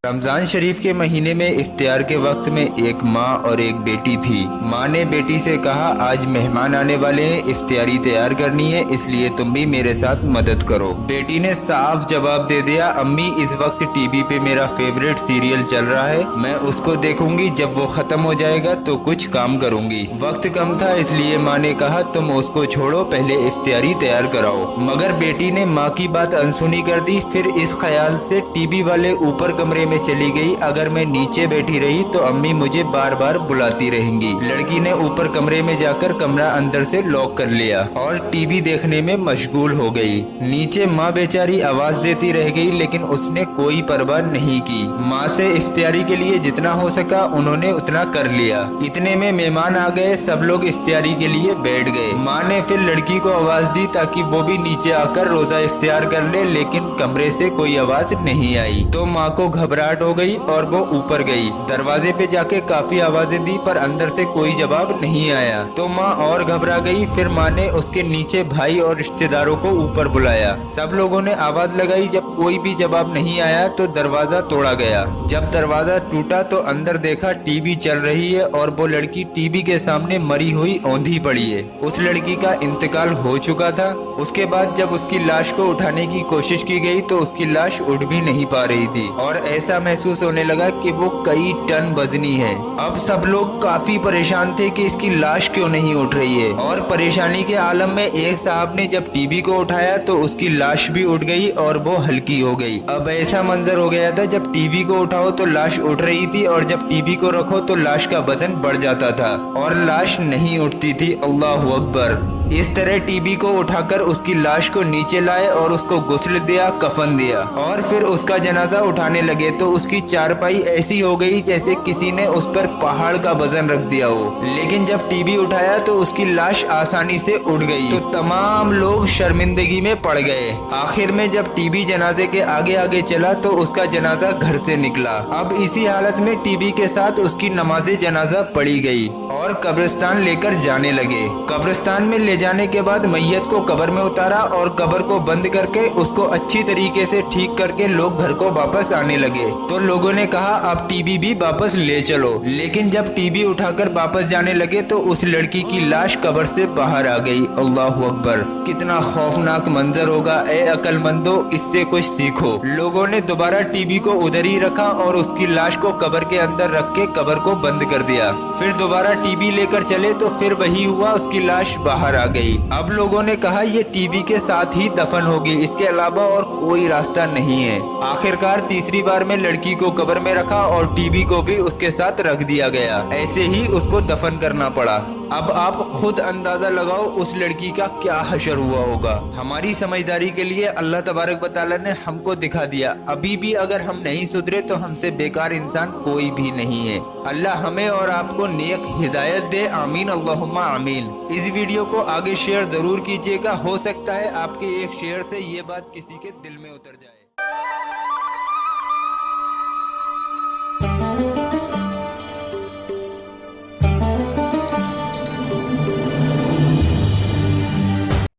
रमज़ान शरीफ के महीने में इफ्तियार के वक्त में एक माँ और एक बेटी थी। माँ ने बेटी से कहा, आज मेहमान आने वाले हैं, इफ्तियारी तैयार करनी है, इसलिए तुम भी मेरे साथ मदद करो। बेटी ने साफ जवाब दे दिया, अम्मी इस वक्त टीवी पे मेरा फेवरेट सीरियल चल रहा है, मैं उसको देखूंगी, जब वो खत्म हो जाएगा तो कुछ काम करूंगी। वक्त कम था इसलिए माँ ने कहा, तुम उसको छोड़ो, पहले इफ्तियारी तैयार कराओ। मगर बेटी ने माँ की बात अनसुनी कर दी। फिर इस ख्याल से टीवी वाले ऊपर कमरे में चली गई, अगर मैं नीचे बैठी रही तो अम्मी मुझे बार बार बुलाती रहेंगी। लड़की ने ऊपर कमरे में जाकर कमरा अंदर से लॉक कर लिया और टीवी देखने में मशगूल हो गई। नीचे माँ बेचारी आवाज देती रह गई, लेकिन उसने कोई परवाह नहीं की। माँ से इफ्तियारी के लिए जितना हो सका उन्होंने उतना कर लिया। इतने में मेहमान आ गए, सब लोग इफ्तियारी के लिए बैठ गए। माँ ने फिर लड़की को आवाज दी ताकि वो भी नीचे आकर रोजा इफ्तियार कर ले, लेकिन कमरे से कोई आवाज नहीं आई। तो माँ को घबराहट हो गई और वो ऊपर गई। दरवाजे पे जाके काफी आवाजें दी पर अंदर से कोई जवाब नहीं आया। तो माँ और घबरा गई। फिर माँ ने उसके नीचे भाई और रिश्तेदारों को ऊपर बुलाया। सब लोगों ने आवाज लगाई, जब कोई भी जवाब नहीं आया तो दरवाजा तोड़ा गया। जब दरवाजा टूटा तो अंदर देखा टीवी चल रही है और वो लड़की टीवी के सामने मरी हुई औंधी पड़ी है। उस लड़की का इंतकाल हो चुका था। उसके बाद जब उसकी लाश को उठाने की कोशिश की गई तो उसकी लाश उठ भी नहीं पा रही थी और ऐसा महसूस होने लगा कि वो कई टन वजनी है। अब सब लोग काफी परेशान थे कि इसकी लाश क्यों नहीं उठ रही है। और परेशानी के आलम में एक साहब ने जब टीवी को उठाया तो उसकी लाश भी उठ गई और वो हल्की हो गई। अब ऐसा मंजर हो गया था, जब टीवी को उठाओ तो लाश उठ रही थी और जब टीवी को रखो तो लाश का वजन बढ़ जाता था और लाश नहीं उठती थी। अल्लाहु अकबर। इस तरह टीवी को उठाकर उसकी लाश को नीचे लाए और उसको गुस्ल दिया, कफन दिया और फिर उसका जनाजा उठाने लगे तो उसकी चारपाई ऐसी हो गई जैसे किसी ने उस पर पहाड़ का वजन रख दिया हो। लेकिन जब टीवी उठाया तो उसकी लाश आसानी से उड़ गई तो तमाम लोग शर्मिंदगी में पड़ गए। आखिर में जब टीवी जनाजे के आगे आगे चला तो उसका जनाजा घर से निकला। अब इसी हालत में टीवी के साथ उसकी नमाज जनाजा पढ़ी गई और कब्रिस्तान लेकर जाने लगे। कब्रिस्तान में ले जाने के बाद मैयत को कब्र में उतारा और कब्र को बंद करके उसको अच्छी तरीके से ठीक करके लोग घर को वापस आने लगे। तो लोगों ने कहा, अब टीवी भी वापस ले चलो। लेकिन जब टीवी उठाकर वापस जाने लगे तो उस लड़की की लाश कब्र से बाहर आ गई। अल्लाहु अकबर। कितना खौफनाक मंजर होगा। ए अक्लमंदो, इससे कुछ सीखो। लोगों ने दोबारा टीवी को उधर ही रखा और उसकी लाश को कब्र के अंदर रख के कब्र को बंद कर दिया। फिर दोबारा टीवी लेकर चले तो फिर वही हुआ, उसकी लाश बाहर आ गई। अब लोगों ने कहा, ये टीवी के साथ ही दफन होगी, इसके अलावा और कोई रास्ता नहीं है। आखिरकार तीसरी बार में लड़की को कब्र में रखा और टीवी को भी उसके साथ रख दिया गया। ऐसे ही उसको दफन करना पड़ा। अब आप खुद अंदाजा लगाओ उस लड़की का क्या हशर हुआ होगा। हमारी समझदारी के लिए अल्लाह तबारक व तआला ने हमको दिखा दिया। अभी भी अगर हम नहीं सुधरे तो हमसे बेकार इंसान कोई भी नहीं है। अल्लाह हमें और आपको नेक हिदायत दे। आमीन अल्लाहुम्मा आमीन। इस वीडियो को आगे शेयर जरूर कीजिएगा, हो सकता है आपके एक शेयर से ये बात किसी के दिल में उतर जाए।